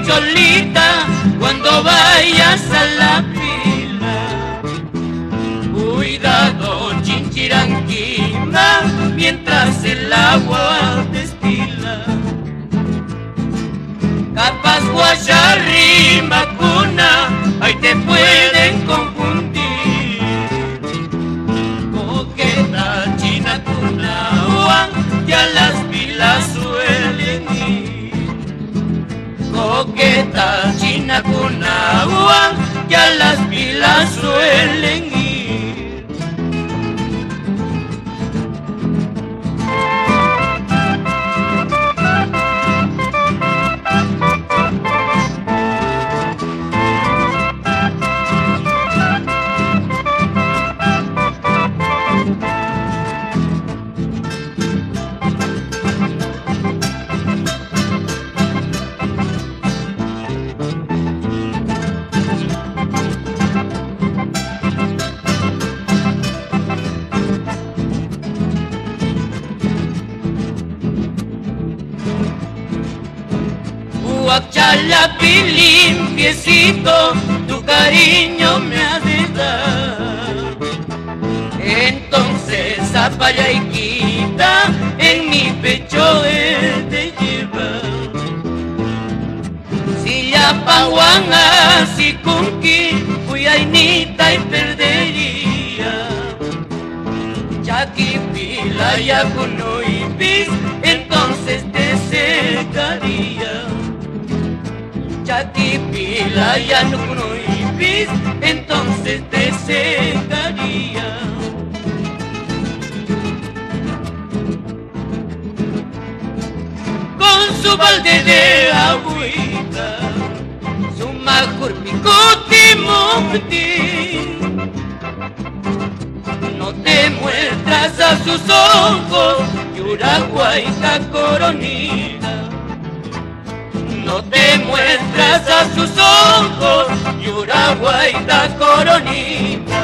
cholita, cuando vayas a la pila, cuidado chinchiranquima, mientras el agua destila. Capaz guayarri macuna, ahí te pueden confundir. Coqueta china cuna, ya las pilas suelen ir. Coqueta china cuna, ya las pilas suelen ir. Guachalapi limpiecito, tu cariño me ha de dar. Entonces zapalla y quita, en mi pecho he de llevar. Si ya panguanga, si kunki, cuyainita y perdería. Chaki pila ya kuno y bis, entonces te secaría. Chaki pila ya no conocís, entonces te secaría. Con su balde de agüita, su macurpicuti mumti, no te muestras a sus ojos, Yuraguaita coronita. No te muestras a sus ojos, Yuraguaita coronita.